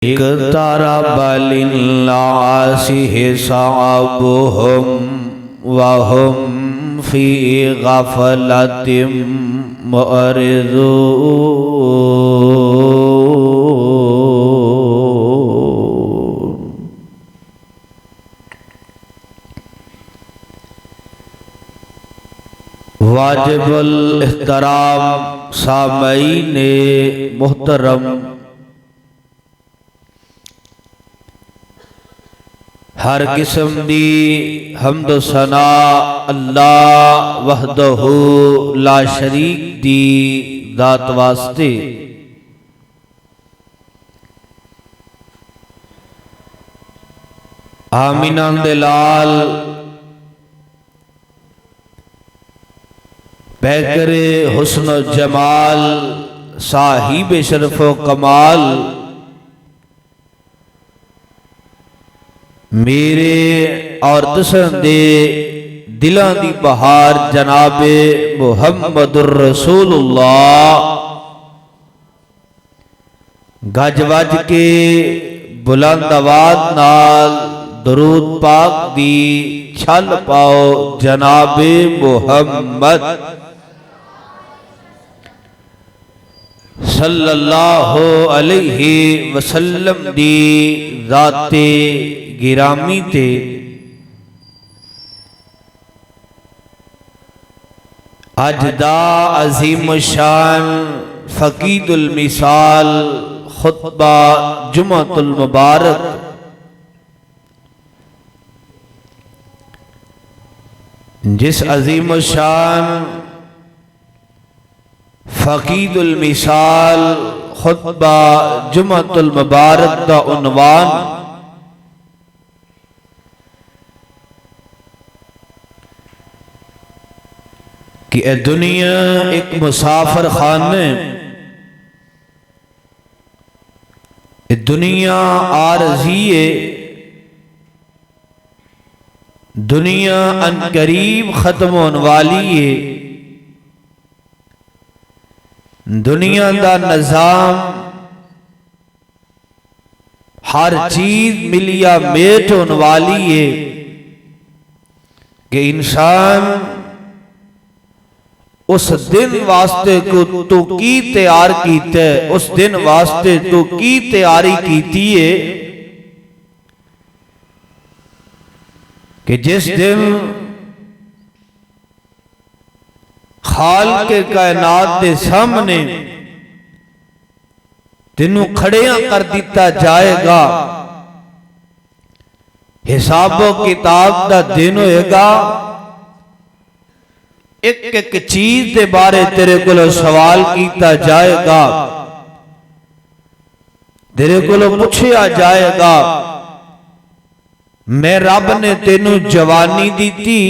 اقترب للناس حسابهم وهم في غفلة معرضون۔ واجب الاحترام سامعین محترم، ہر قسم دی حمد و ثنا اللہ وحدہ لا شریک دی ذات واسطے۔ آمینہ دے لال پیکر حسن و جمال صاحب شرف و کمال، میرے اور تسن دے دلاں دی بہار جناب محمد الرسول اللہ، گج وج کے بلند آواز نال درود پاک دی چھل پاؤ جناب محمد صلی اللہ علیہ وسلم دی ذات گرامی تے۔ اج دا عظیم الشان فقید المثال خطبہ جمعۃ المبارک، جس عظیم الشان فقید المثال خطبہ جمعۃ المبارک دا عنوان کہ اے دنیا ایک مسافر خانے، اے دنیا عارضی ہے، دنیا ان قریب ختم ہونے والی ہے، دنیا دا نظام ہر چیز ملیا میٹ ہونے والی ہے کہ انسان اس دن واسطے کو تو کی تیار کیتے، اس دن واسطے تو کی تیاری کیتی ہے کہ جس دن خالق کائنات دے سامنے تینوں کھڑیاں کر دیتا جائے گا، حساب و کتاب دا دن ہوئے گا، ایک ایک چیز دے بارے تیرے کولو سوال کیتا جائے گا، تیرے کولو پوچھیا جائے گا میں رب نے تینوں جوانی دیتی،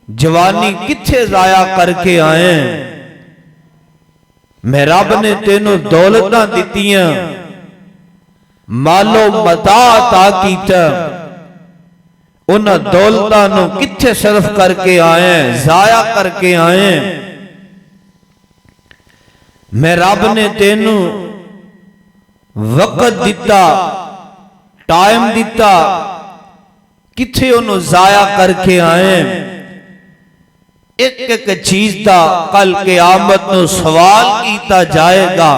جوانی کتھے ضائع کر کے آئیں، میں رب نے تینوں دولتاں دیتیاں، مال و متاع عطا کیتا، انہاں دولتاں نو کتھے صرف کر کے آئیں، ضائع کر کے آئیں، میں رب نے تینوں وقت دیتا، ٹائم دیتا، کتھے انہوں ضائع کر کے آئیں، ایک ایک چیز دا کل قیامت نو سوال کیتا جائے گا۔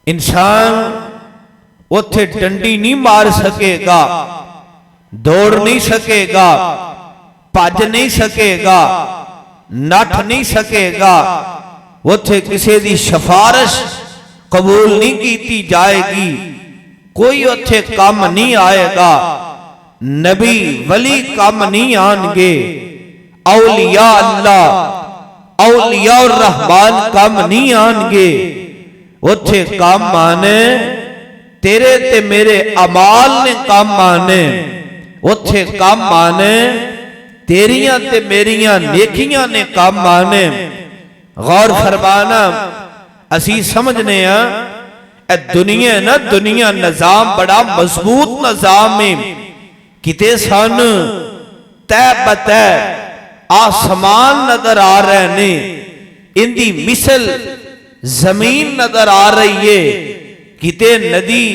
انسان اتھے ڈنڈی نہیں مار سکے گا، دوڑ نہیں سکے گا، پاج نہیں سکے گا، نٹھ نہیں سکے گا، اتھے کسی دی شفارش قبول نہیں کیتی جائے گی، کوئی اتھے کام نہیں آئے گا، نبی ولی کام نہیں آنگے، اولیاء اللہ اولیاء الرحمن کام نہیں آنگے، اتھے کام آنے تیرے تے میرے عمال نے کام آنے، اتھے کام آنے تیریاں تے میریاں نیکیاں نے کام آنے۔ غور فرمانا، اسی سمجھنے ہیں اے دنیا نا، دنیا نظام بڑا مضبوط نظام ہے، کتے سان تے بتے آسمان نظر آ رہے نے، ان دی مثل زمین نظر آ رہی ہے، کتے ندی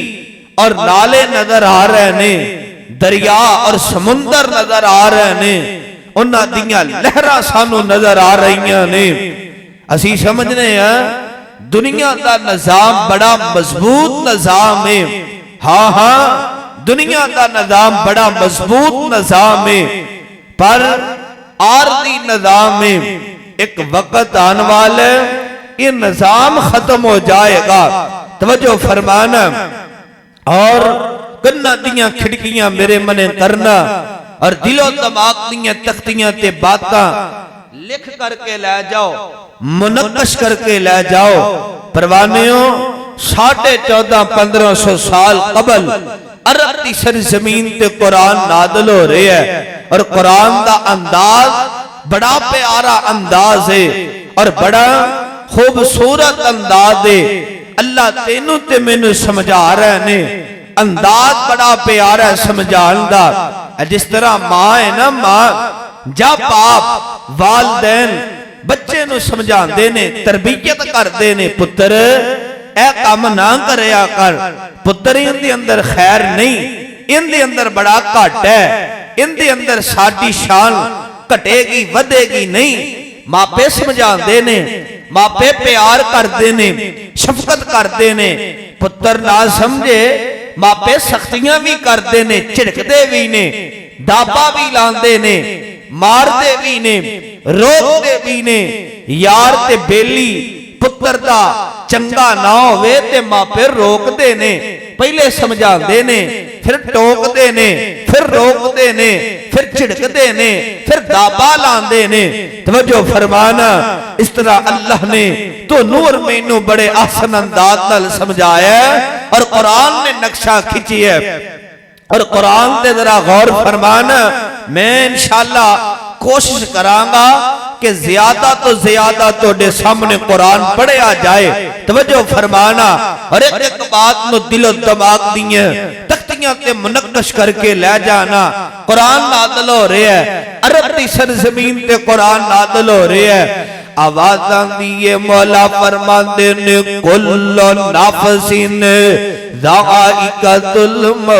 اور نالے نظر آ رہے نے، دریا اور سمندر نظر آ رہے نے، انہاں دیاں لہراں سانو نظر آ رہیاں نے۔ اسی سمجھنے ہیں دنیا دا نظام بڑا مضبوط نظام ہے، ہاں ہاں دنیا دا نظام بڑا مضبوط نظام ہے، پر عارضی نظام میں ایک وقت آنے والا یہ نظام ختم ہو جائے گا۔ توجہ فرمانا اور کنہ دیاں کھڑکیاں میرے منے کرنا اور دل و دماغ دیاں تختیاں تے باتاں لکھ کر کے لے جاؤ، منقش کر کے لے جاؤ۔ پروانیوں 1450-1500 سال قبل عرب دی سرزمین تے قرآن نازل ہو رہے ہے، اور قرآن دا انداز بڑا پیارا انداز ہے اور بڑا خوبصورت انداز ہے۔ اللہ تینوں تے میں نے سمجھا رہے نے، انداز بڑا پیارا سمجھان دا۔ جس طرح ماں ہے نا، ماں جب باپ والدین بچے نو سمجھان دینے، تربیت کر دینے، پتر اے کام نہ کریا کر، پتر ان دے اندر خیر نہیں، ان دے اندر بڑا کٹ ہے، ان دے اندر ساڈی شان کٹے گی ودے گی نہیں۔ ماں پہ سمجھان دینے، ماں پہ پیار کر دینے، شفقت کر دینے۔ پتر نہ سمجھے ماں پہ سختیاں بھی کر دینے، چڑک دے بھی نے، دابا بھی لان دینے، مار دے بھی نے، روک دے بھی نے۔ یار تے بیلی پتر دا چنگا نہ ہوئے تے ماں پہ روک دینے، پہلے سمجھا دینے، پھر ٹوک دینے، پھر روک دینے، پھر چڑک دینے، پھر دابا لان دینے۔ توجہ فرمانا، اس طرح اللہ نے تو نور میں انہوں بڑے احسن انداز نال سمجھایا ہے، اور قرآن نے نقشہ کھچی ہے۔ اور قرآن دے ذرا غور فرمانا، میں انشاءاللہ کوشش کرانگا کہ زیادہ تو زیادہ تو دے سامنے قرآن پڑھے آ جائے۔ توجہ فرمانا، اور ایک بات نو دل و دماغ دیئے تختیاں تے منقش کر کے لے جانا۔ قرآن نازل ہو رہے ہے، عرب دی سرزمین تے قرآن نازل ہو رہے ہے۔ آوازاں دیئے مولا فرماندے نے، کل نفس ذائقۃ الموت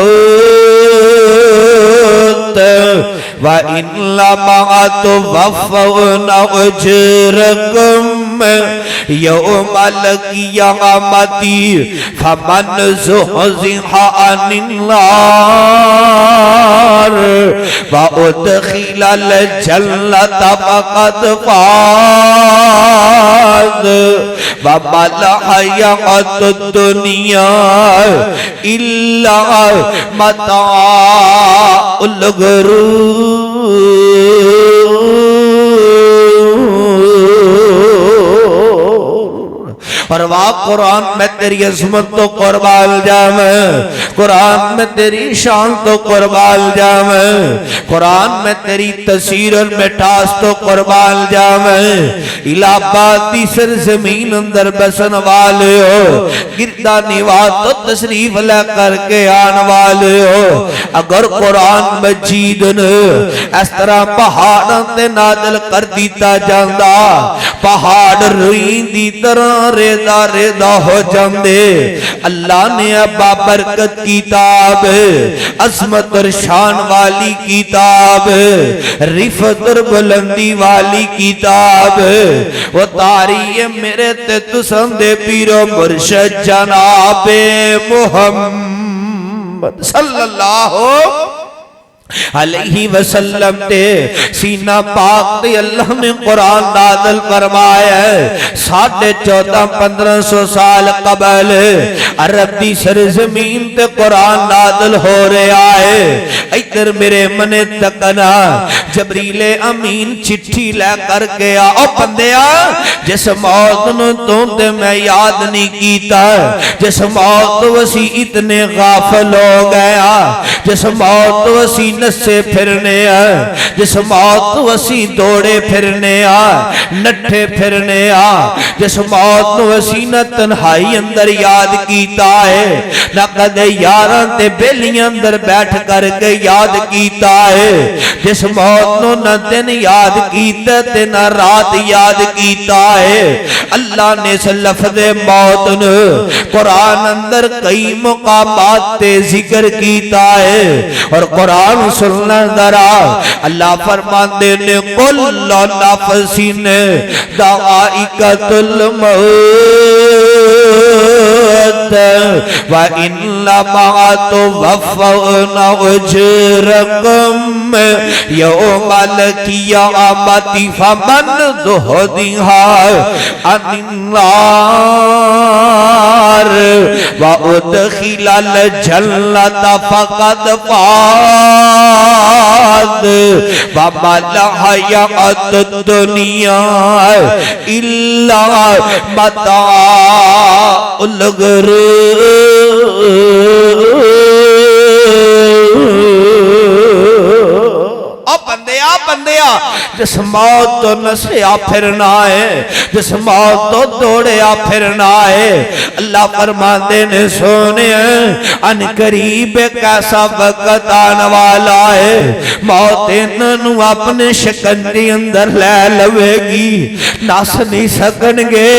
وَإِنَّمَا تُوَفَّوْنَ أُجُورَكُمْ يَوْمَ الْقِيَامَةِ فَمَنْ زُحْزِحَ عَنِ النَّارِ وَأُدْخِلَ الْجَنَّةَ فَقَدْ فَازَ وَمَا الْحَيَاةُ الدُّنْيَا إِلَّا مَتَاعُ الْغُرُورِ۔ اور واہ قرآن میں تیری عظمت تو قربان جاویں، قرآن میں تیری شان تو قربان جاویں، قرآن میں تیری تسیر اور مٹاس تو قربان جاویں۔ الہ آباد دی سرزمین اندر بسن والے ہو، گردہ نواز تو تشریف لے کر کے آن والے ہو۔ اگر قرآن مجید نے اس طرح پہاڑاں تے نازل کر دیتا جاندہ، پہاڑ روئیں دی طرح ریدہ ریدہ ہو جاندے۔ اللہ نے ابا برکت کتاب، عظمت اور شان والی کتاب، رفت اور بلندی والی کتاب، وہ تاریخ میرے تے تسندے پیر و مرشد جناب محمد صلی اللہ علیہ وسلم تے سینہ پاک تے اللہ نے قرآن نازل فرمایا ہے۔ 1450-1500 سال قبل عرب دی سرزمین تے قرآن نازل ہو رہا ہے۔ ادھر میرے منے تکنا جبریل امین چٹھی لے کر کے او بندیا، جس موت نو تو تے میں یاد نہیں کیتا، جس موت وسی اتنے غافل ہو گیا، جس موت وسی نسے پھرنے جس موت تو اسی دوڑے پھرنے نٹھے پھرنے جس موت تو اسی نہ تنہائی اندر یاد کیتا ہے نہ کدے یاران تے بیلیاں اندر بیٹھ کر کے یاد کیتا ہے جس موت نو نہ دن یاد کیتا تے نہ رات یاد کیتا ہے اللہ نے اس لفظ موت نو قرآن اندر کئی مقامات تے ذکر کیتا ہے اور قرآن سننا درا اللہ فرماندے نے قل نفس ذائقۃ الموت وإنما توفون أجوركم يوم القيامة فمن زحزح عن النار وأدخل الجنة فقد فاز وما الحياة الدنيا إلا متاع الغرور بندیا جس موت تو نسیا پھرنا ہے جس موت تو دوڑیا پھرنا ہے اللہ فرماندے نے سونے ان قریب کیسا وقت آنے والا ہے موت انہوں اپنے شکنجے اندر لے لوے گی نس نہیں سکن گے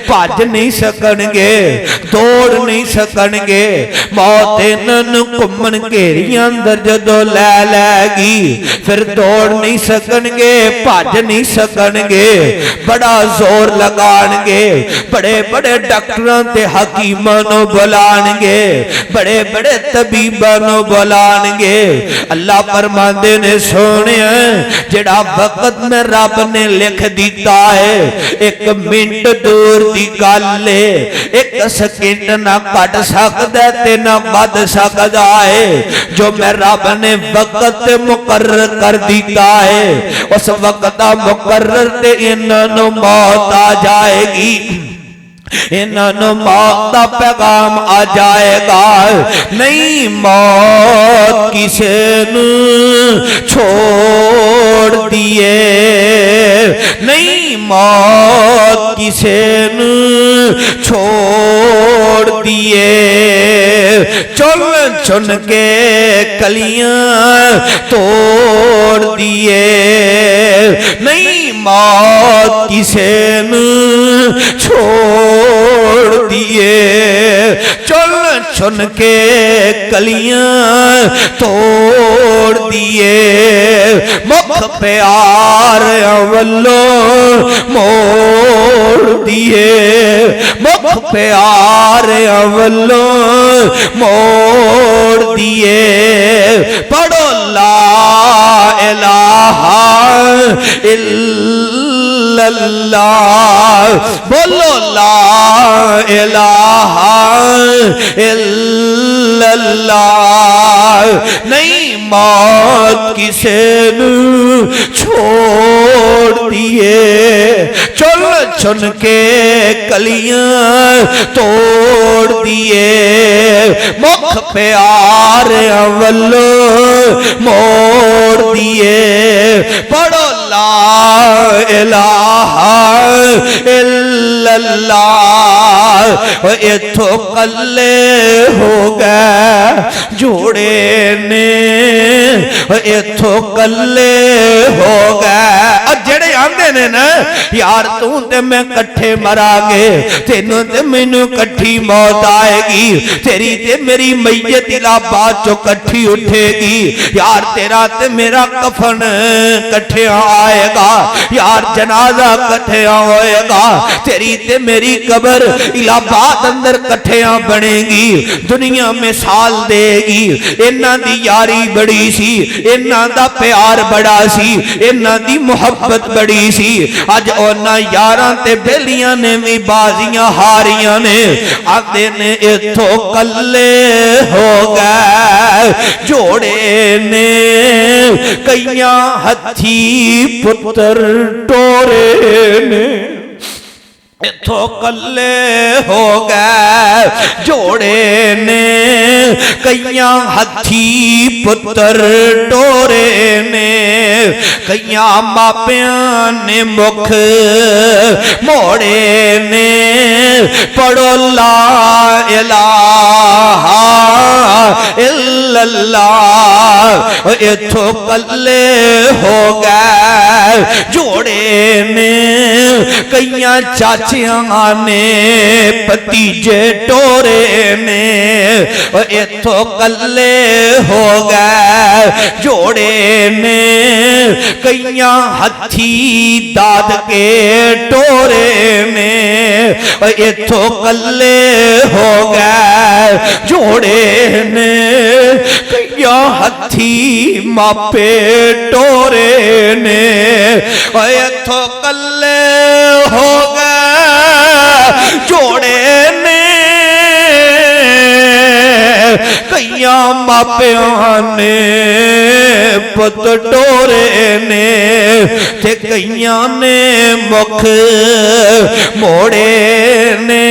بھج نہیں سکن گے دوڑ نہیں سکن گے موت انہوں کمن گھیریاں اندر جدو لے لے گی پھر دوڑ نہیں سکن گے بھج نہیں سکن گے بڑا زور لگان گے بڑے بڑے ڈاکٹران تے حکیمانوں بلان گے بڑے بڑے طبیبانوں بلان گے اللہ فرماندے نے سونے جڑا وقت میں رب نے لکھ دیتا ہے ایک منٹ دور دی گل ہے ایک سیکنڈ نہ کٹ سکدا تے نہ ود سکدا ہے جو میں رب نے وقت مقرر کر دیتا ہے اس وقت مقرر تے انہوں موت آ جائے گی انہوں موت دا پیغام آ جائے گا نہیں موت کسے نو چھوڑ دیے نہیں موت کسے نو چھوڑ دیے چن چن کے کلیاں توڑ دیے نہیں موت کسے نو چھوڑ دیے چن چن کے کلیاں توڑ دیے مکھ پیار اولوں موڑ دیے مکھ پیار اولوں موڑ دیے پڑھو لا الہ الا اللہ بولو لا الہ الا اللہ نہیں موت کسے نو چھوڑ دیے چن چن کے کلیاں توڑ دیے مکھ پیار اولوں موڑ دیے پڑھو لا الہ الا اللہ اتھو کلے ہو گئے جوڑے نے اتھو کلے ہو گئے جڑے آندے نے نا یار تو تے میں کٹھے مرا گے تینوں تے مینوں کٹھی موت آئے گی تیری تے میری میت الہباد چو کٹھی اٹھے گی یار تیرا تے میرا کفن کٹھے آئے گا یار جنازہ کٹھے ہوئے گا تیری تے میری قبر الہباد اندر کٹھیاں بنے گی دنیا میں سال دے گی انہاں دی یاری بڑی سی انہاں دا پیار بڑا سی انہاں دی محبت بڑی سی اج اونا یاران تے بیلیاں نے بھی بازیاں ہاریاں نے آتے نے اتھو کلے ہو گئے جوڑے نے کئیاں ہتھی پتر ٹورے نے اتھو کلے ہو گئے جوڑے نے کئیاں ہتھی پتر ٹورے نے کئیاں ماپیاں نے مکھ موڑے نے پڑھو لا الہ الا اللہ اتھو کلے ہو گئے جوڑے نے کئیاں چاچیاں نے پتیجے ٹورے نے اتھو کلے ہو گئے جوڑے نے کئیاں ہتھی داد کے ٹورے نے اتھو کلے ہو گئے جوڑے نے کئیاں ہتھی ماپے ٹورے نے اتھو کلے ہو گئے جوڑے نے کئیاں ماپیاں نے پت ٹورے نے تے کئیاں نے مکھ موڑے نے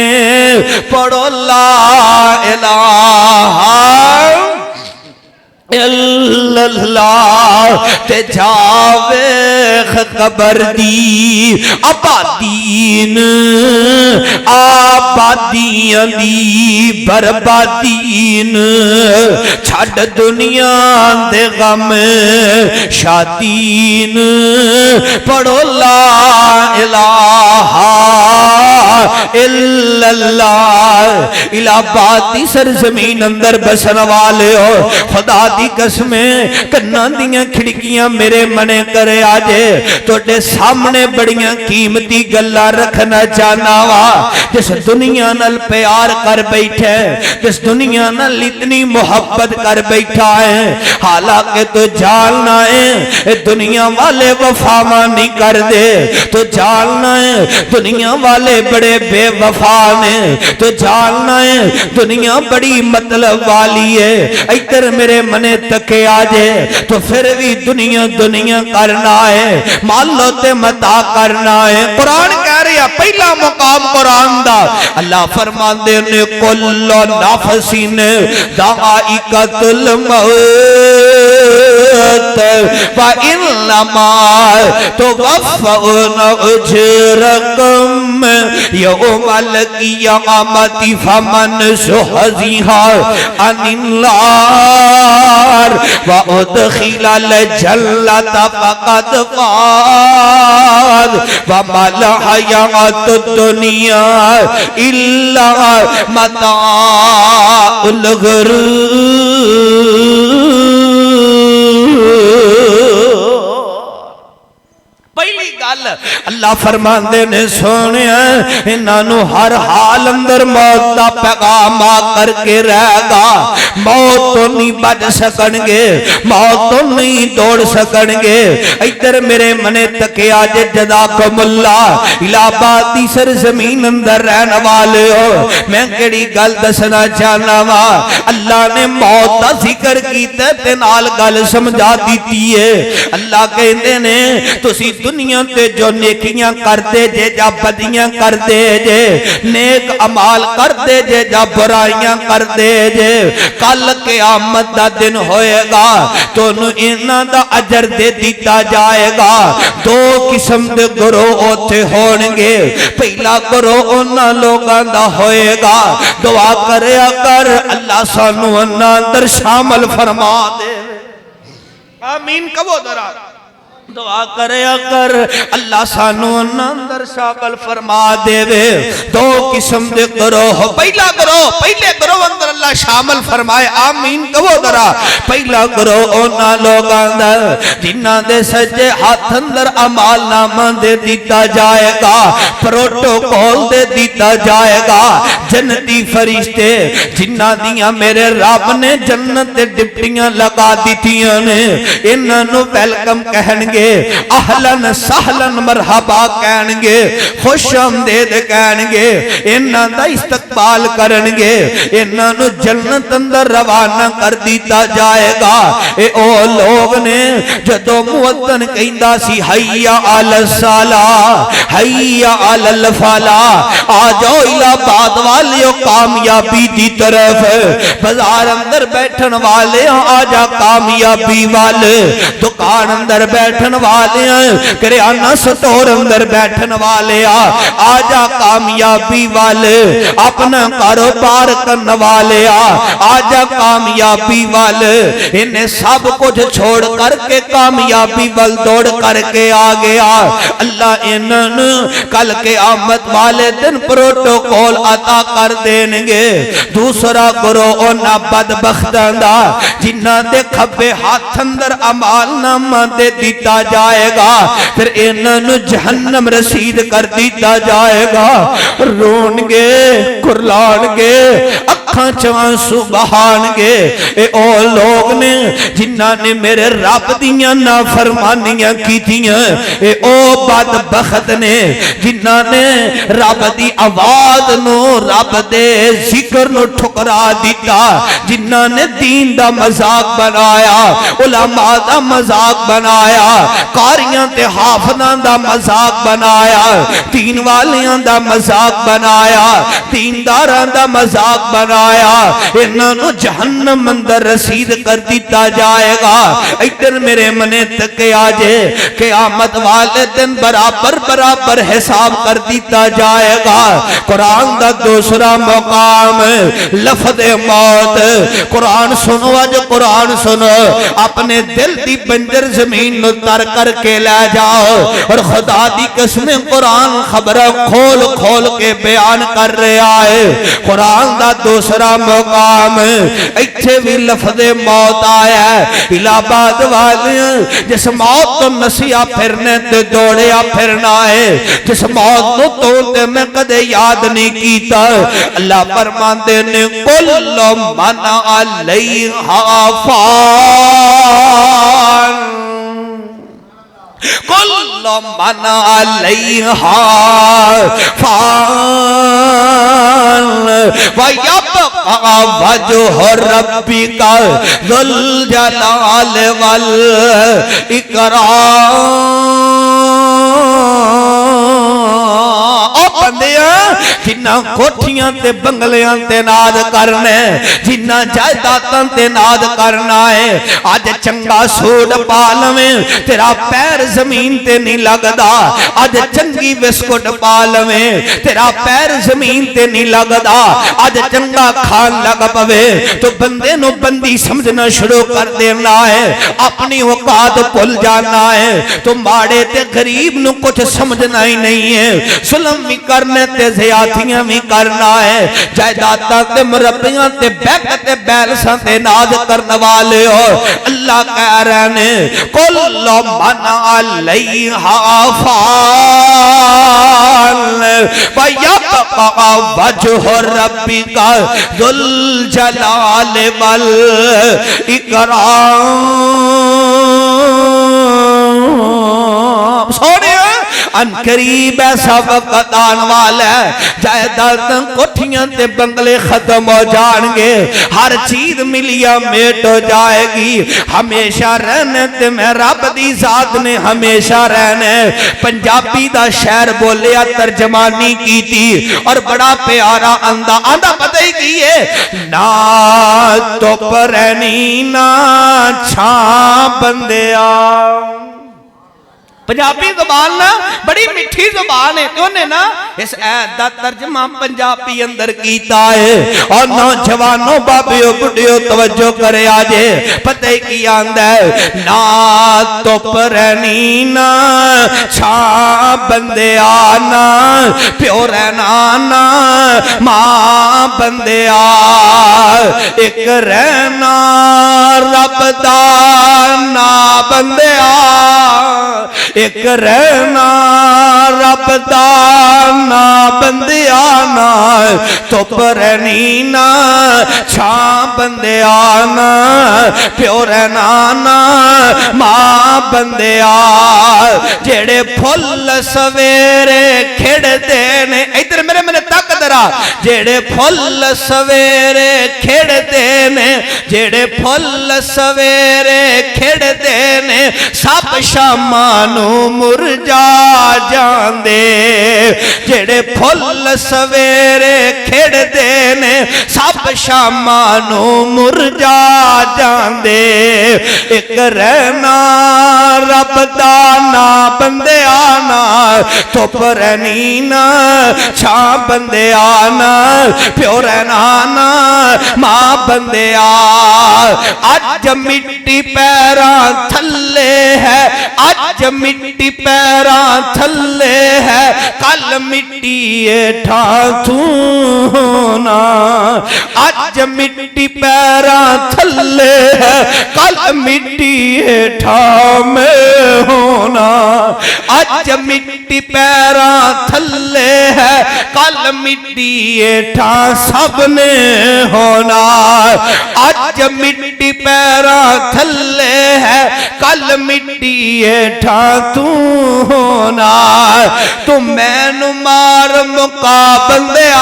پڑھو لا الہ الا اللہ تے جاوے قبر دی آبادین آبادیاں دی بربادین چھڑ دنیا دے غم شادین پڑھو لا الہ الا اللہ الہبادی سرزمین اندر بسن والے ہو خدا دی قسمیں کناں دیاں کھڑکیاں میرے منے کرے آجے توڑے سامنے بڑیاں قیمتی گلہ رکھنا چاہنا وا جس دنیا نال پیار کر بیٹھے جس دنیا نال اتنی محبت کر بیٹھا ہے حالانکہ تو جاننا ہے دنیا والے وفاما نہیں کر دے تو جاننا ہے دنیا والے بڑے بے وفا نے تو جاننا ہے دنیا بڑی مطلب والی ہے ایتر میرے منے تکے آجے تو پھر بھی دنیا دنیا کرنا ہے مالو تے متا کرنا ہے قرآن کہہ رہا پہلا مقام قرآن دا اللہ فرمان دے نے کلو نفسین دائقۃ الموت وانما توفون اجرکم یوم القیامت فمن زحزح عن النار وادخل الجنة فقد فاز وما الحیاۃ الدنیا الا متاع الغرور پہلی گل اللہ فرمان دے نے سونے انہوں ہر حال اندر موت دا پیغام آ کر کے رہ گا موت تو نہیں بچ سکنگے موت تو نہیں دوڑ سکنگے ایتر میرے منے تکے آج جزاکم اللہ الہبادی سرزمین اندر رہنے والے ہو میں کیڑی گل دسنا چاہنا وا اللہ نے موت دا ذکر کیتا تے نال گل سمجھا دیتی ہے اللہ کہندے نے تسی دنیا تے جو نیکیاں کرتے جے جا بدیاں کرتے جے نیک عمال کرتے جے جا برائیاں کرتے جے کل قیامت دا دن ہوئے گا تو انہاں دا اجر دے دیتا جائے گا دو قسم دے گروہ ہوتے ہونگے پہلا گروہ انہاں لوگاں دا ہوئے گا دعا کرے اگر اللہ سانو انہاں اندر شامل فرما دے آمین کبو درہ دعا کرے اگر اللہ سانو اندر شامل فرما دے وے دو قسم دے گروہ پہلا گروہ اندر اللہ شامل فرمائے آمین کہو درہ پہلا گروہ اونا لوگ اندر جنہ دے سجے ہاتھ اندر عمال نامہ دے دیتا جائے گا پروٹوکول دے دیتا جائے گا جنتی فرشتے جنہ دیا میرے رب نے جنت ڈپٹیاں لگا دیتیاں نے انہوں ویلکم کہنگے گے، اہلن سہلن مرحبا کہن گے، خوش آمدید کہن گے، انہاں دا استقبال کرن گے، انہاں نو جنت اندر روانہ کر دیتا جائے گا۔ اے او لوگ نے جدو مؤذن کہندا سی حیا علی الصلاۃ حیا علی الفلاح، آ جاؤ الہباد والیو کامیابی دی طرف، بازار اندر بیٹھن والے آ جا کامیابی والے، دکان اندر بیٹھن والے کریانہ سٹور اندر بیٹھن والے آ جا کامیابی والے، اپنا کاروبار کرن والے آ جا کامیابی والے، انہیں سب کچھ چھوڑ کر کے کامیابی وال دوڑ کر کے آ گیا۔ اللہ انہوں کل کے آمد والے دن پروٹوکول عطا کر دیں گے۔ دوسرا گروہ اونا بدبختان دا جنہ دے کھبے ہاتھ اندر عمال نامہ دے دیتا جائے گا، پھر انہوں جہنم رسید کر دیتا جائے گا، رون گے کرلان گے اکھاں چوان سبحان گے۔ اے او لوگ نے جنہ نے میرے رب دیاں نافرمانیاں کی تھیاں، اے او بدبخت نے جنہ نے رب دی آواز نو رب دے ذکر نو ٹھکرا دیتا، جنہ نے دین دا مذاق بنایا، علماء دا مذاق بنایا، قاریاں تے حافظاں دا مذاق بنایا، دین والیاں دا مذاق بنایا، دینداراں دا مذاق بنایا، انہاں نو جہنم اندر رسید کر دیتا جائے گا۔ ادھر میرے منے تک آجے قیامت والے دن برابر برابر حساب کر دیتا جائے گا۔ قرآن دا دوسرا مقام لفظ موت، قرآن سنو آج قرآن سنو، اپنے دل دی بنجر زمین نو تر کر کے لے جاؤ، اور خدا دی قسم قرآن خبر کھول کھول کے بیان کر رہا ہے۔ قرآن دا دوسرا مقام ایتھے بھی لفظ موت آیا ہے، الہباد والے جس موت تو نسیہ پھرنے تے دوڑیا پھرنا ہے، جس موت تو تے میں کدے یاد نہیں کیتا، اللہ فرماندے نے کل من علیہا فان، کل من علیہا فان وَيَبْقَى وَجْهُ رَبِّكَ ذُو الْجَلَالِ وَالْإِكْرَامِ۔ بندیاں جنہ کوٹھیاں تے بنگلیاں تے ناد کرنے، جنہ جائداتاں تے ناد کرنا ہے، آج چنگا سوڑ پالویں تیرا پیر زمین تے نہیں لگدا، آج چنگی بسکٹ پالویں تیرا پیر زمین تے نہیں لگدا، آج چنگا کھان لگ پوے تو بندے نو بندی سمجھنا شروع کر دینا ہے، اپنی اوقات بھول جانا ہے، تو ماڑے تے غریب نو کچھ سمجھنا ہی نہیں ہے، ظلم بھی کرنے تے زیادتیاں بھی کرنا ہے، جائداتاں تے مربیاں تے بیک تے بیلساں تے ناز کرنے والے ہو۔ اللہ کہہ رہے ہیں کل من علیہا فان وَيَبْقَى وَجْهُ رَبِّكَ ذُو الْجَلَالِ وَالْإِكْرَامِ۔ سوڑے ان قریب ایسا وقت آن والا ہے، جائداداں کوٹھیاں تے بنگلے ختم ہو جان گے، ہر چیز ملیا میٹ ہو جائے گی، ہمیشہ رہنے تے میں رب دی ذات نے ہمیشہ رہنے۔ پنجابی دا شعر بولیا ترجمانی کی تھی اور بڑا پیارا آندہ پتہ ہی کی ہے، نہ تو پرنی نہ چھاں بندیا۔ پنجابی زبان نا بڑی مٹھی زبان ہے، تو نے نا اس آیت دا ترجمہ پنجابی اندر کیتا ہے، اور نوجوانوں بابیوں بڑیوں توجہ کرے آجے، پتہ کی آندہ ہے، نا تو پرنی نا چھاں بندے آنا، پیو رہنا نا ماں بندے آ، ایک رہنا رب دا نا بندے آ، ایک رہنا رب دا نا بندیا نا دھپ رہنی نا چھاں بندیا نا پیو رہنا نا ماں بندیا جڑے پھل سویرے کھڑ دینے ادھر میرے تک درا جڑے پھل سویرے کھڑ دینے جڑے پھل سویرے کھڑ دینے سب شامانو مرجا جاندے جڑے پھل سویرے کھڑ دینے سب شامانو مرجا جاندے ایک رہنا رب دا نا بندے آنا دھپ رہنی نا چھاں بندے آنا پیو رہنا نا ماں بندے آج مٹی پیران تھلے ہے آج مٹی پیران تھلے ہے کل مٹی اٹھا تھونا آج مٹی پیران تھلے ہے کل مٹی اٹھا میں ہونا آج مٹی پیران تھلے ہے کل مٹی اٹھا سب نے ہونا آج مٹی پیران تھلے ہے کل مٹی اٹھا تو ہونا تو میں نو مار مکا بندیا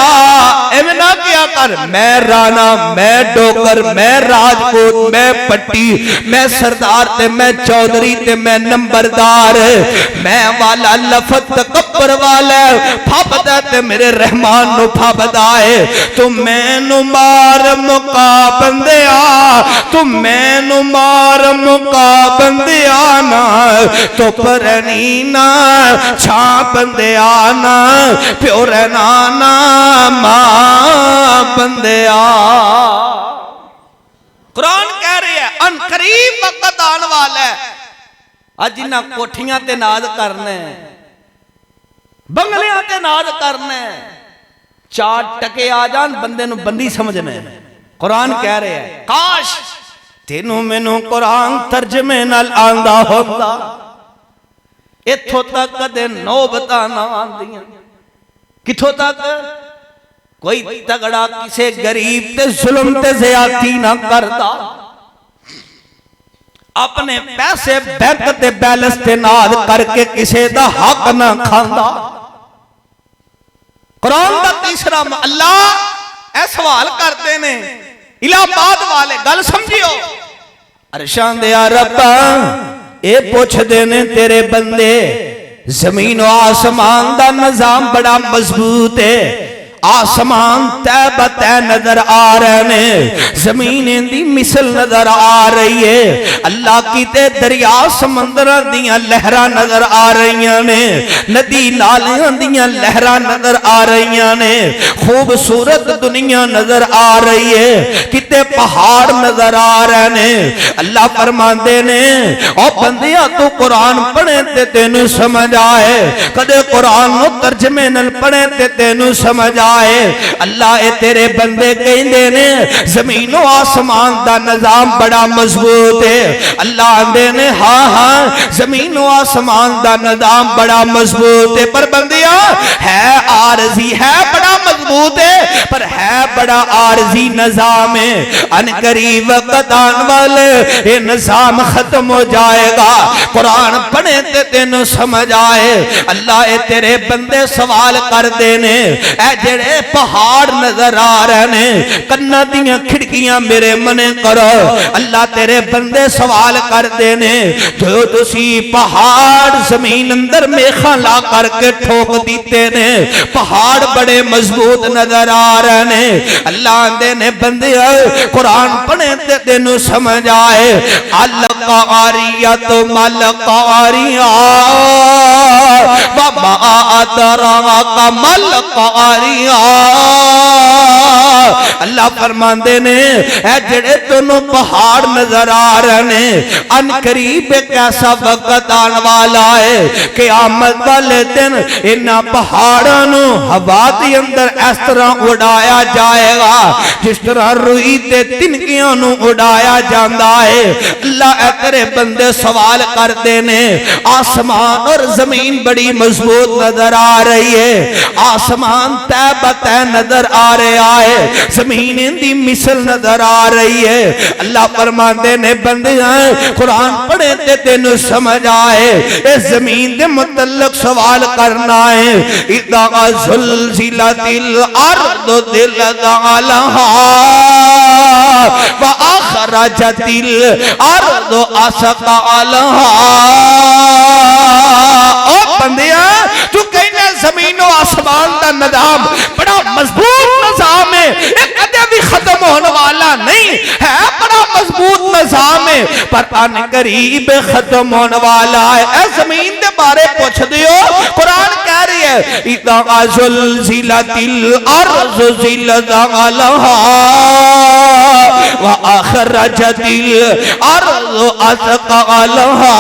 ایویں نہ کیا کر میں رانا میں ڈوگر میں راجپوت میں پٹی میں سردار تے میں چودھری تے میں نمبردار میں والا لفظ تکبر والا پھابدا تے میرے رحمان نو پھابدا ہے تو میں نو مار مکا بندیا تو میں نو مار مکا بندیا نا تو پرنی نا چھاں بندیا نا پیو رہنا نا ماں بندیا قرآن کہہ رہے ہیں ان قریب وقت آن والا ہے آج جنہ کوٹھیاں تے ناز کرنے بنگلیاں تے ناز کرنے چار ٹکے آ جان بندے نو بندی سمجھنے قرآن کہہ رہے ہیں کاش تینوں میں نو قرآن ترجمے نال آندہ ہوتا اتھو تک دے نوبتا نہ آندیاں کتھو تک کوئی تگڑا کسے غریب تے ظلم تے زیادتی نہ کرتا اپنے پیسے بینک تے بیلنس تے ناد کر کے کسے دا حق نہ کھاندا قرآن دا تیسرا اللہ اے سوال کرتے نے الہ آباد والے گل سمجھیو ارشان دے ربا اے پوچھ دینے تیرے بندے زمین و آسمان دا نظام بڑا مضبوط ہے آسمان تیبہ تے نظر آ رہے ہیں زمینیں دی مثل نظر آ رہی ہے اللہ کی تے دریا سمندر دیاں لہرہ نظر آ رہی ہیں ندی نالیاں دیاں لہرہ نظر آ رہی ہیں خوبصورت دنیا نظر آ رہی ہے کتے پہاڑ نظر آ رہے ہیں اللہ فرماندے نے او بندیا تو قرآن پڑھے تے تینوں سمجھ آئے کدے قرآن نو ترجمے نل پڑھے تے تینوں سمجھ آئے اللہ اے تیرے بندے کہیں دینے زمین و آسمان دا نظام بڑا مضبوط ہے اللہ آندے نے ہاں ہاں زمین و آسمان دا نظام بڑا مضبوط ہے پر بندیا ہے عارضی ہے بڑا مضبوط ہے پر ہے بڑا عارضی نظام ہے ان قریب وقت آن والے یہ نظام ختم ہو جائے گا قرآن پڑھے تے تینوں سمجھ آئے اللہ اے تیرے بندے سوال کر دینے اے جڑے پہاڑ نظر آ رہے ہیں کنہ دیاں کھڑکیاں میرے منے کرو اللہ تیرے بندے سوال کر دینے جو تسی پہاڑ زمین اندر میخاں لا کر کے ٹھوک دیتے نے پہاڑ بڑے مضبوط نظر آ رہے ہیں اللہ دینے بندے قرآن پڑھے تے تینوں سمجھ آئے القاریت ملقاریات وما ادراک ملقاریات گا۔ اللہ فرماندے نے اے جڑے دونوں پہاڑ نظر آ رہے ہیں، ان قریب ایک ایسا وقت آن والا ہے قیامت والے دن انہاں پہاڑاں نو ہوا دے اندر اس طرح اڑایا جائے گا جس طرح روئی تے تنکیاں نو اڑایا جاندا ہے۔ اللہ اے تیرے بندے سوال کردے نے، آسمان اور زمین بڑی مضبوط نظر آ رہی ہے، آسمان تے بتے نظر آ رہا ہے، زمین دی مثل نظر آ رہی ہے۔ اللہ فرماندے نے بندیاں قرآن پڑھے تے تینوں سمجھ آئے، اس زمین دے متعلق سوال کرنا ہے۔ اذا زلزلت الارض زلزالہا واخرجت الارض اثقالہا۔ او بندیاں تو کہنے زمین و آسمان دا نظام بڑا مضبوط نظام ہے، ایک ادھے بھی ختم ہونے والا نہیں ہے، بڑا مضبوط نظام ہے، پر ان قریب ختم ہونے والا ہے۔ اے زمین دے بارے پوچھ دیو، قرآن کہہ رہی ہے اذا زلزلت الارض زلزالہا واخرجت الارض اثقالہا۔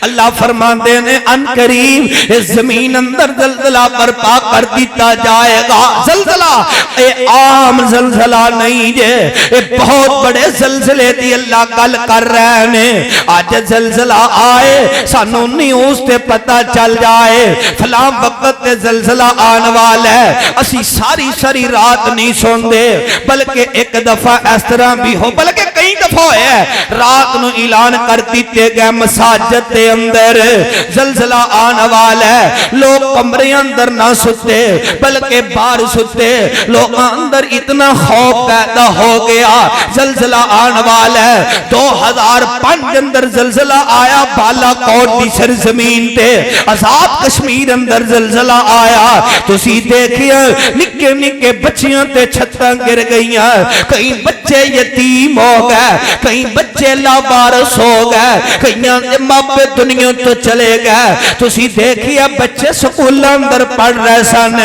اللہ فرماندے نے ان قریب اس زمین اندر زلزلہ برپا کر دیتا جائے گا۔ زلزلہ اے عام زلزلہ نہیں جے، اے بہت بڑے زلزلے دی اللہ گل کر رہے ہیں۔ آج زلزلہ آئے سانو نیوز تے پتہ چل جائے فلاں وقت تے زلزلہ آن والا ہے، اسی ساری رات نہیں سون دے، بلکہ ایک دفعہ اس طرح بھی ہو، بلکہ کئی دفعہ ہے رات نو اعلان کر دیتے گئے مساجد دے اندر زلزلہ آنے والا ہے، لوگ کمرے اندر نہ ستے بلکہ باہر ستے، لوگ اندر اتنا خوف پیدا ہو گیا زلزلہ آنے والا ہے۔ 2005 اندر زلزلہ آیا بالا کوٹ دی سرزمین تے، آزاد کشمیر اندر زلزلہ آیا، تسی دیکھئے نکے نکے بچیاں تے چھتاں گر گئیاں، کئی بچے یتیم ہو گئے، کئی بچے لاوارث ہو گئے، کئیاں دے ماں پہ دنیا تو چلے گئے۔ تسی دیکھئے بچے سکول اندر پڑھ رہے سن،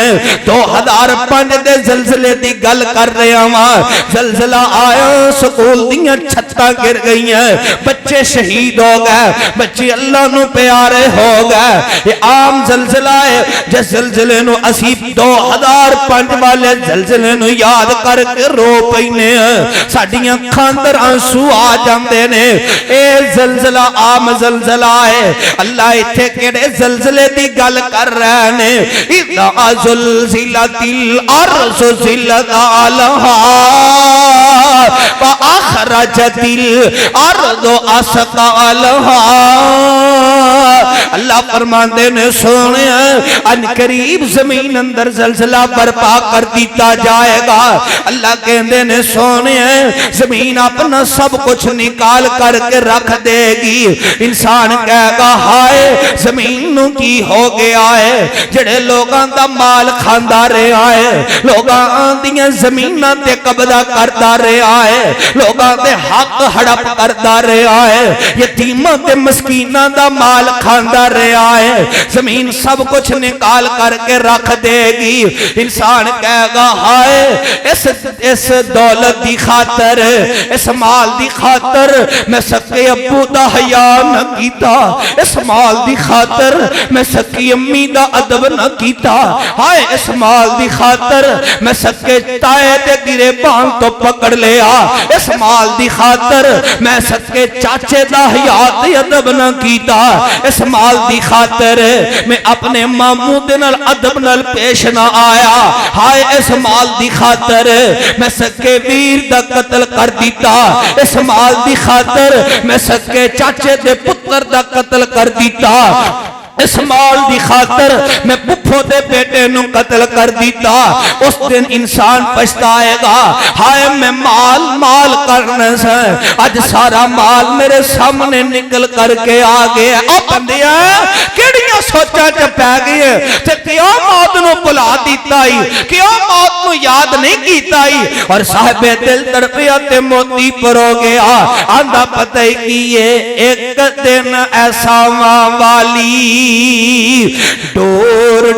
2005 دے زلزلے دی گل کر رہے ہاں، زلزلہ آیا سکول دیاں چھتاں گر گئیاں، بچے شہید ہو گئے، بچے اللہ نو پیارے ہو گئے۔ یہ عام زلزلہ ہے، جس زلزلے نو اسی 2005 والے زلزلے نو یاد کر کے رو پینے ہیں، ساڑیاں کھاندر آنسو آ جاندے نے۔ اے زلزلہ عام زلزلہ ہے، اللہ اتھے کیڑے زلزلے دی گل کر رہے ہیں۔ اذا زلزلت الارض زلزالہا واخرجت الارض اثقالہا۔ اللہ فرماندے نے سونے ان قریب زمین اندر زلزلہ برپا کر دیتا جائے گا۔ اللہ کہندے نے سونے زمین اپنا سب کچھ نکال کر کے رکھ دے گی۔ انسان کہے گا ہائے زمین نو کی ہو گیا ہے، جڑے لوگاں دا مال کھاندا رہا ہے، لوگاں دیاں زمیناں تے قبضہ کردا رہا ہے، لوگاں دے حق ہڑپ کردا رہا ہے، یتیماں تے مسکیناں دا مال کھاندا رہا ہے، زمین سب کچھ نکال کر کے رکھ دے گی۔ انسان کہے گا ہائے اس دولت دی خاطر، اس مال دی خاطر میں سکے ابو دا حیاء نہ کیتا، اس مال دی خاطر میں سکی امی دا ادب نہ کیتا، ہائے اس مال دی خاطر میں سکے تائے دے گرے بان تو پکڑ لیا، اس مال دی خاطر میں سکے چاچے دا حیاء دے ادب نہ کیتا، اس مال دی خاطر میں اپنے ماموں دے نال ادب نال پیش نہ آیا، ہائے اس مال دی خاطر میں سکے ویر دا قتل کر دیتا، اس مال دی خاطر میں سکے چاچے دے پتر دا قتل کر دیتا، اس مال دی خاطر میں پپھو دے بیٹے نو قتل کر دیتا۔ اس دن انسان پچھتائے گا ہائے میں مال کرنے سے آج سارا مال میرے سامنے نکل کر کے آگئے۔ او بندیا کیڑیاں سوچا چا پہ گئے تے کیوں موت نو بلا دیتا ہی، کیوں موت نو یاد نہیں کیتا ہی، اور صاحب دل تربیت موتی پر ہو گیا۔ آندھا پتہ ہی کیے ایک دن ایسا والی ڈور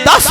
10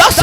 10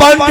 5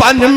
5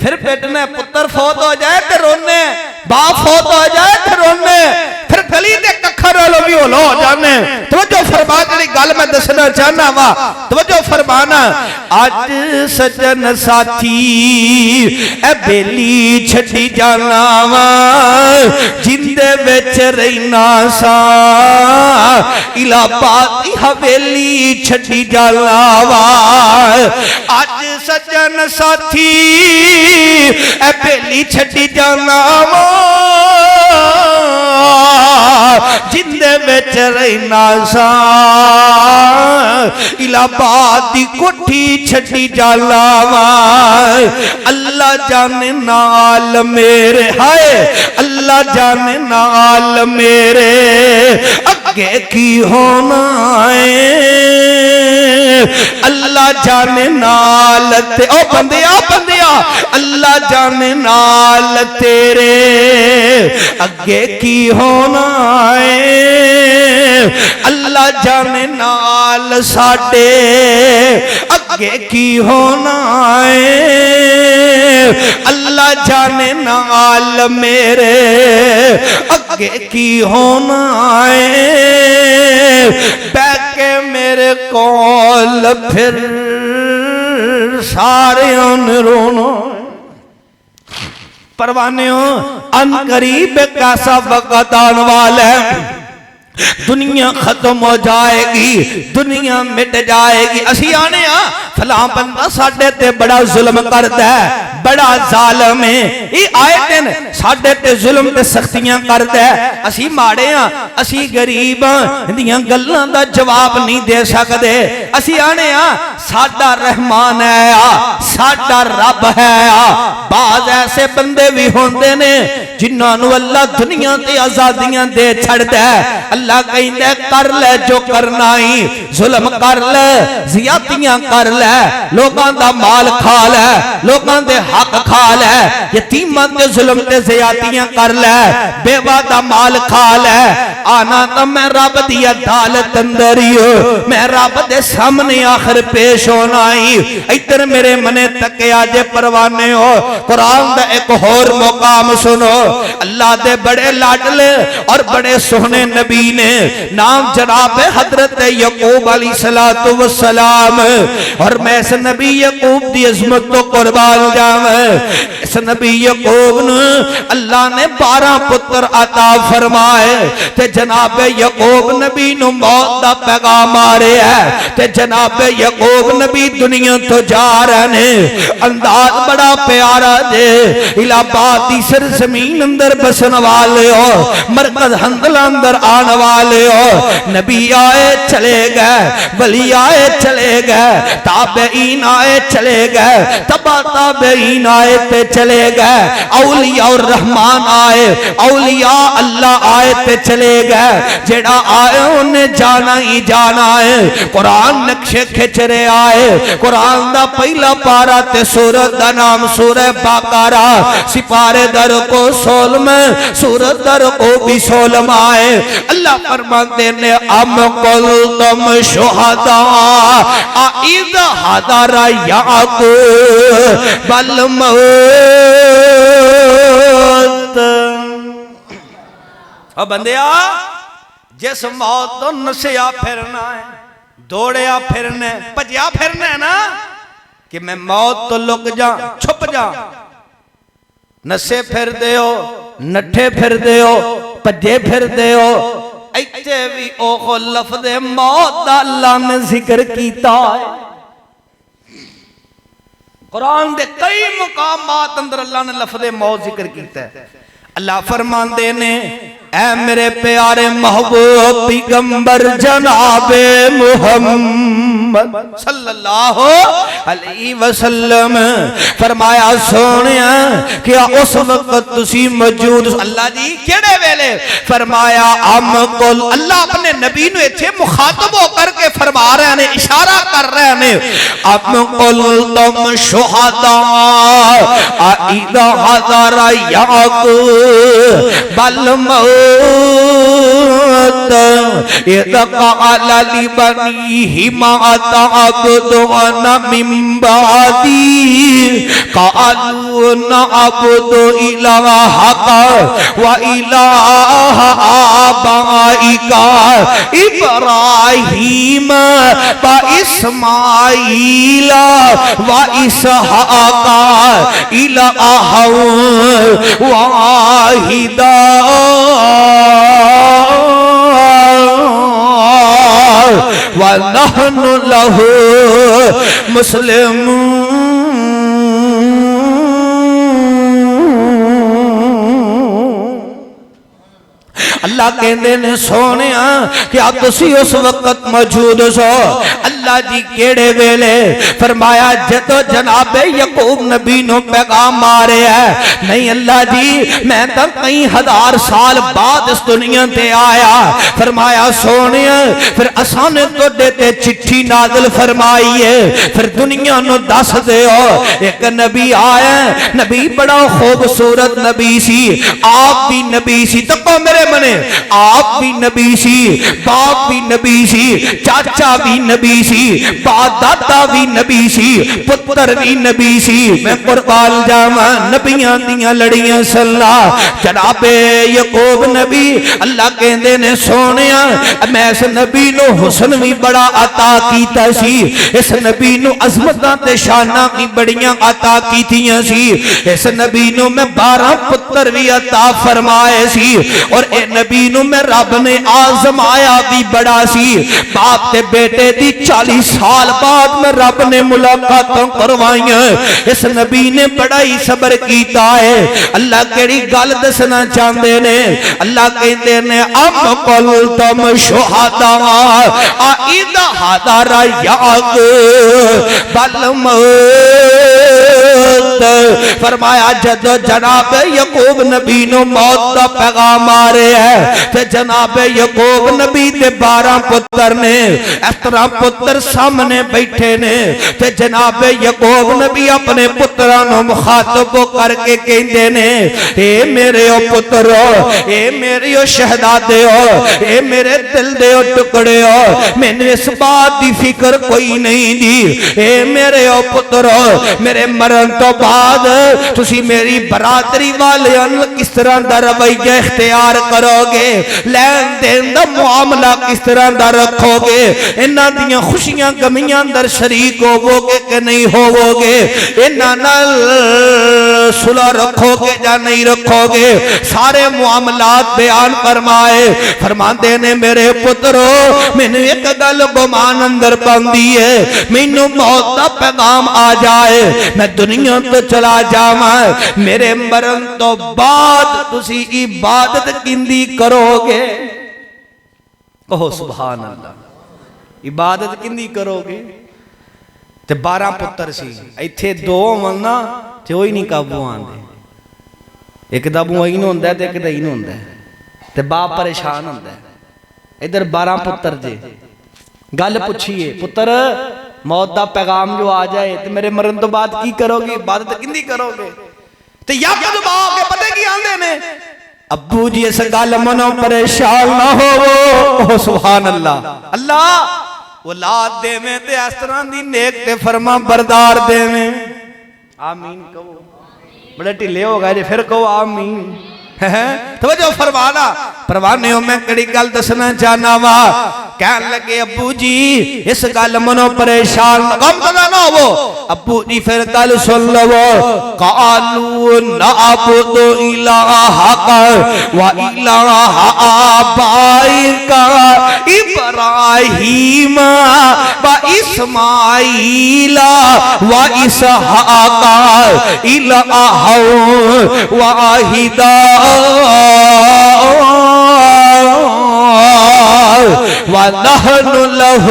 پھر پیٹنے پتر فوت ہو جائے تے رونے باپ فوت ہو جائے تے رونے پھر گلی دے ککھر والو بھی ہولو ہو جانے توجہ فرما جڑی گل میں دسنا چاہنا وا توجہ فرمانا اج سجن ساتھی اے بیلی چھڈی جانا وا جندے وچ رہنا سا الہ آباد دی حویلی چھڈی جانا وا اج سجن ساتھی اے بیلی چھڈی جانا وا جندے وچ رہنا سا الہ آباد دی کوٹھی چھڈی جانا وا اللہ جانے نال میرے ہائے اللہ جانے نال میرے اگے کی ہونا ہے اللہ جانے نال تے او بندیا اللہ جانے نال تیرے اگے کی ہونا ہے اللہ جانے نال ساڈے اگے کی ہونا ہے اللہ جانے نال میرے اگے کی ہونا ہے بیٹھ کے میرے کول پھر سارے ان رونا پروانیوں ان قریب کیسا وقت آنے والا ہے دنیا ختم ہو جائے گی دنیا مٹ جائے گی اسی آنے فلاں بندہ ساڑھے تے بڑا ظلم کرتا ہے بڑا ظالم ہے یہ آئے دن ساڑھے تے ظلم تے سختیاں کرتا ہے اسی ماڑے اسی غریب دیاں گلان دا جواب نہیں دے سکتے اسی آنے ساڑھا رحمان ہے ساڑھا رب ہے بعض ایسے بندے بھی ہوندے نے جنہوں اللہ دنیا تے آزادیاں دے چھڑتا ہے اللہ کہیں دے کر لے جو کرنا ہی ظلم کر لے زیادتیاں کر لے لوگاں دا مال کھا لے لوگاں دے حق کھا لے یتیمان دے ظلم دے زیادتیاں کر لے بیوہ دا مال کھا لے آنا تو میں رب دی عدالت اندریو میں رب دے سامنے آخر پیش ہونا ہی اتر میرے منے تکے آجے پروانے ہو قرآن دا ایک اور مقام سنو اللہ دے بڑے لاڈلے اور بڑے سہنے نبی نے نام جناب حضرت یعقوب علیہ السلام اور میں اس نبی یعقوب دی عظمت تو قربان جاؤں اس نبی یعقوب نے اللہ نے 12 پتر عطا فرمائے تے جناب یعقوب نبی نو موت دا پیغام آ رہے ہے تے جناب یعقوب نبی دنیا تو جا رہے ہیں انداز بڑا پیارا دے الہ آباد دی سرزمین اندر بسن والے ہو مرکز حنظلہ اندر آن والے ہو نبی آئے چلے گئے ولی آئے چلے گئے تابعین آئے چلے گئے تبا تابعین آئے تے چلے گئے اولیاء الرحمن آئے اولیاء اللہ آئے تے چلے گئے جڑا آئے انہیں جانا ہی جانا ہے قرآن نقشے کھچرے آئے قرآن دا پہلا پارا تے سورت دا نام سورہ باقارہ سپارے در کو سولم سورت در کو بھی سولم آئے اللہ فرماتے نے ام قلتم شہداء اذ حضر یعقوب الموت اور بندیا جس موت تو نسیا پھرنا ہے دوڑیا پھرنا ہے پجیا پھرنا ہے نا کہ میں موت تو لک جا چھپ جا نسے پھر دے ہو نٹھے پھر دے ہو پجے پھر دے ہو ایتے بھی اوہ لفظ موت دا اللہ نے ذکر کیتا ہے قرآن دے کئی مقامات اندر اللہ نے لفظ موت ذکر کیتا ہے اللہ فرمان دینے اے میرے پیارے محبوب پیغمبر جناب محمد صلی اللہ علیہ وسلم فرمایا سونیا کیا اس وقت تسی موجود اللہ جی کیڑے ویلے فرمایا ام قل اللہ اپنے نبی نو ایتھے مخاطب ہو کر کے فرما رہے ہیں اشارہ کر رہے ہیں ام قل تم شہداء اذا حضر یعقوب الموت اذ قال لبنيه ما تعبدون من بعدي قالوا نعبد إلهك وإله آبائك إبراهيم وإسماعيل وإسحاق إلها واحدا ونحن له مسلمون۔ اللہ کہندے نے سونیا کیا تسی اس وقت موجود سو؟ اللہ جی کیڑے ویلے؟ فرمایا جدو جناب یعقوب نبی نو پیغام مارے ہے۔ نہیں اللہ جی میں تو کئی ہزار سال بعد اس دنیا تے آیا۔ فرمایا سونیا پھر اسانے تو دیتے چٹھی نازل فرمائی ہے، پھر دنیا نو دس دے ہو ایک نبی آیا، نبی بڑا خوبصورت نبی سی، آپ بھی نبی سی، تکو میرے منے آپ بھی نبی سی، باپ بھی نبی سی، چاچا بھی نبی سی، دادا بھی نبی سی، پتر بھی نبی سی۔ میں قربان جاواں نبیاں دیاں لڑیاں سلا جناب یعقوب نبی اللہ کہندے نے سونیا میں اس نبی نو حسن بھی بڑا عطا کیتا سی، اس نبی نو عظمتاں تے شاناں بھی بڑیاں عطا کیتیاں سی، اس نبی نو میں 12 پتر بھی عطا فرمائے سی، اور اے نبی نو میں رب نے آزمایا بھی بڑا سی۔ باپ تے بیٹے دی 40 سال بعد میں رب نے ملاقاتوں کروائیاں، اس نبی نے بڑا ہی صبر کیتا ہے۔ اللہ کیڑی گل دسنا چاہندے نے؟ اللہ کہندے نے ام قلتم شہداء اذ حضر یعقوب الموت۔ فرمایا جد جناب یعقوب نبی نو موت دا پیغام آ رہے ہیں تے جناب یعقوب نبی تے 12 پتر نے اس طرح پتر سامنے بیٹھے نے تے جناب یعقوب نبی اپنے پتران نو مخاطب کر کے کہندے نے اے میرے او پترو، اے میرے او شہزادے ہو، اے میرے دل دے او ٹکڑے ہو، میں نے اس بات دی فکر کوئی نہیں دی۔ اے میرے او پترو میرے مرن تو بعد تسی میری برادری والے کس طرح دا رویہ اختیار کرو گے، لین دین دا معاملہ کس طرح دا رکھو گے، انہاں دیاں خوشیاں غمیاں اندر شریک ہوو گے کہ نہیں ہوو گے، انہاں نال صلح رکھو گے یا نہیں رکھو گے، سارے معاملات بیان فرمائے۔ فرماندے نے میرے پترو میں نے ایک گل گمان اندر بندی ہے، مینوں موت دا پیغام آ جائے میں دنیا تو چلا جاواں، میرے مرن تو بعد تسی عبادت کیندی کرو گے؟ کہو سبحان اللہ، عبادت کیندی کرو گے؟ تے 12 پتر سی، ایتھے 2 ہونا تے وہی نہیں قابو آندے، ایک دا موئین ہوندا ہے تے ایک دا ہی نہیں ہوندا ہے، تے باپ پریشان ہوندا ہے۔ ادھر 12 پتر جے گل پوچھیے پتر موت دا پیغام جو آ جائے تے میرے مرن تو بعد کی کرو گے، عبادت کیندی کرو گے؟ تے یا کد باپ کے پتہ کی آندے نے ابو جی اس گل منو پریشان نہ ہو، سبحان اللہ، اللہ اولاد دے میں تے اس طرح دی نیک تے فرما بردار دے میں، آمین کہو، بڑے ٹھلے ہو گئے جے پھر کہو آمین۔ توجہ فرمانا، پروانے ہو میں کڑی گل دسنا چاہنا وا، کہن لگے ابو جی اس گل منو پریشان غم زدہ نہ ہو، ابو جی پھر گل سن لو، قالوا نعبد الہک و الہ آبائک ابراہیم و اسماعیل و اسحاق الہا واحدا وَنَحْنُ لَهُ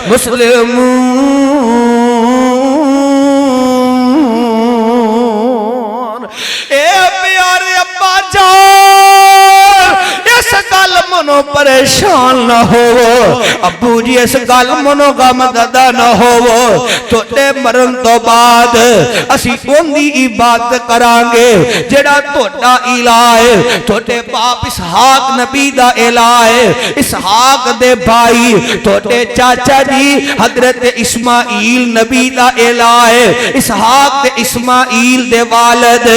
مُسْلِمُونَ۔ اے پیارے ابا جان اس گل منو پریشان نہ ہو ابو جی اس گل منو غم زدہ نہ ہو توڑے مرن تو بعد اسی اوندی عبادت کرانگے جڑا توڑا الہ ہے توڑے باپ اسحاق نبی دا الہ ہے اسحاق دے بھائی توڑے چاچا جی حضرت اسماعیل نبی دا الہ ہے اسحاق دے اسماعیل دے والد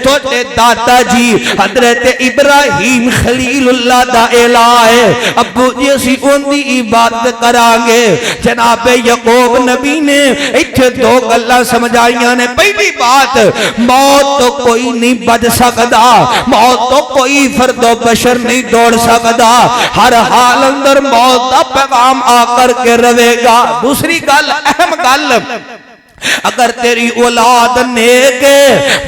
توڑے دادا جی حضرت ابراہیم خلیل اللہ دا الہ ہے ابو جی اسی اوندی عبادت کرانگے جناب یعقوب نبی نے ایتھے دو گلہ سمجھائیاں نے پہلی بات موت تو کوئی نہیں بچ سکدا موت تو کوئی فرد و بشر نہیں دوڑ سکدا ہر حال اندر موت دا پیغام آ کر کے روے گا دوسری گل اہم گل اگر تیری اولاد نیک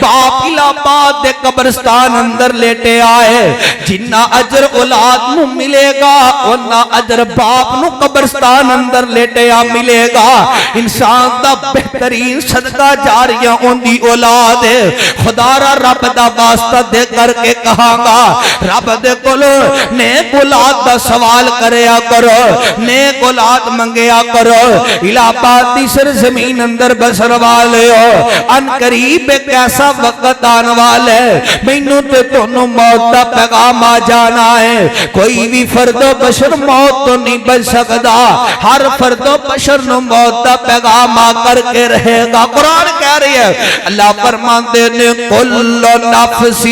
باپ الہباد دے قبرستان اندر لیٹے آئے جنہ اجر اولاد نو ملے گا انہ اجر باپ نو قبرستان اندر لیٹے آ ملے گا انسان دا بہترین صدقہ جاریاں ان دی اولاد ہے خدا را رب دا واسطہ دے کر کے کہاں گا رب دے کلو نیک اولاد دا سوال کریا کرو نیک اولاد منگیا کرو الہباد دی سرزمین اندر بسر والے ہو ان قریب ایک ایسا وقت آن والے مینوں تے تونوں موت دا پیغام آ جانا ہے کوئی بھی فرد و بشر موت تو نہیں بچ سکدا ہر فرد و بشر نو موت دا پیغام آ کر کے رہے گا قرآن کہہ رہی ہے اللہ فرماندے نے کل نفس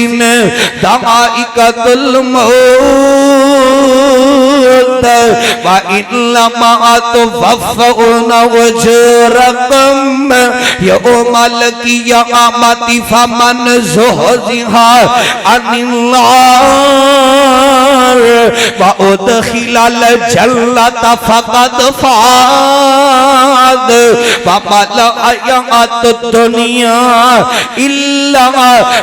ذائقۃ الموت وَإِنَّمَا تُوَفَّوْنَ أُجُورَكُمْ يَوْمَ الْقِيَامَةِ فَمَنْ زُحْزِحَ عَنِ النَّارِ وَأُدْخِلَ الْجَنَّةَ فَقَدْ فَازَ وَمَا الْحَيَاةُ الدُّنْيَا إِلَّا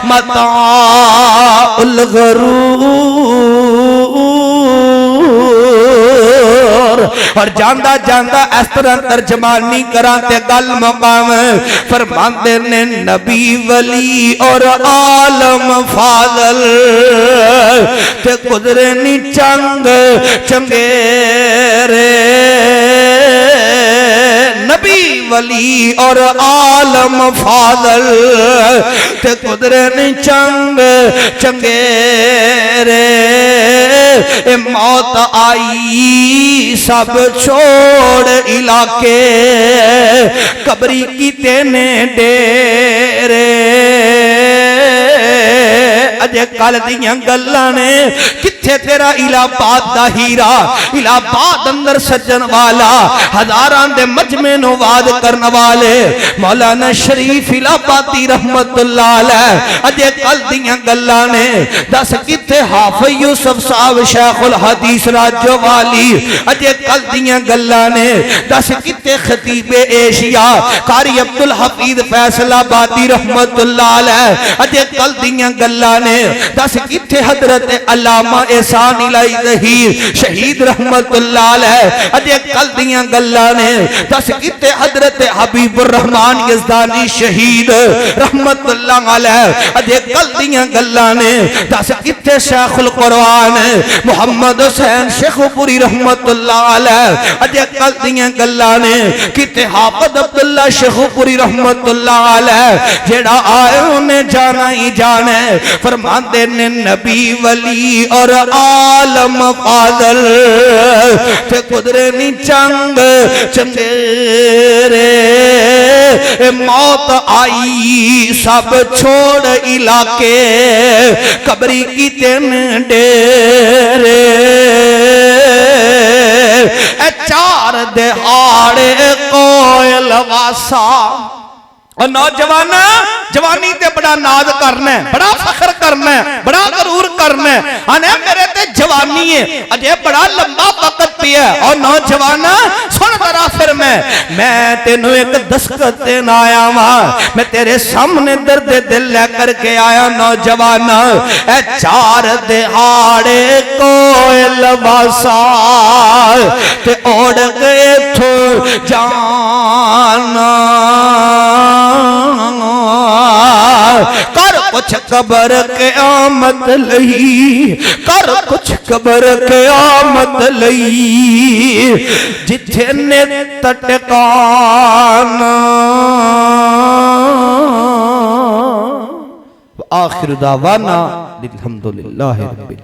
مَتَاعُ الْغُرُورِ اور جاندہ جاندہ اس طرح ترجمانی کراتے گل مقام فرماندے نے نبی ولی اور عالم فاضل تے قدرنی چنگ چنگیرے نبی ولی اور عالم فاضل تے قدرنی چنگ چنگیرے موت آئی سب چھوڑ علاقے قبری کی تینے ڈیرے اجے کل دیاں گلانے کتھے تیرا الہباد دا ہیرا الہباد اندر سجن والا ہزاران دے مجمع نواد کرن والے مولانا شریف الہبادی رحمت اللہ علیہ اجے کل دیاں گلانے دس کتھے حافظ یوسف صاحب شیخ الحدیث راجو والی اجے کل دیاں گلانے دس کتھے خطیب ایشیا قاری عبدالحفیظ فیصل آبادی رحمت اللہ علیہ اجے کل دیاں گلانے دس کتھے حضرت علامہ احسان الہی ظہیر شہید رحمت اللہ علیہ اجے کل دیاں گلانے دس کتھے حضرت حبیب الرحمن یزدانی شہید رحمت اللہ علیہ اجے کل دیاں گلانے دس کتھے شیخ القرآن محمد حسین شیخ پوری رحمت اللہ علیہ اجے کل دیاں گلانے کتھے حافظ عبداللہ شیخ پوری رحمت اللہ علیہ جیڑا آئے انہیں جانا ہی جانے فرماندے نے نبی ولی اور عالم فاضل تے قدرنی چنگ چنگیرے موت آئی سب چھوڑ علاقے قبری کی تین ڈیرے اے چار دہاڑے کوئل واسا اور نوجوانا جوانی تے بڑا ناز کرنا ہے بڑا فخر کرنا ہے بڑا غرور کرنا ہے آنے میرے تے جوانی ہے اجے بڑا لمبا وقت پی ہے اور نوجوانا سن ذرا پھر میں تینوں ایک دستخط دینا آیا ہوں میں تیرے سامنے درد دل لے کر کے آیا نوجوانا اے چار دہاڑے کوئل واسا تے اوڑ گئے تھو جانا کر کچھ قبر قیامت لئی، کر کچھ قبر قیامت لئی، جتھے نت ٹکانا۔ آخر دعوانا الحمدللہ رب العالمین۔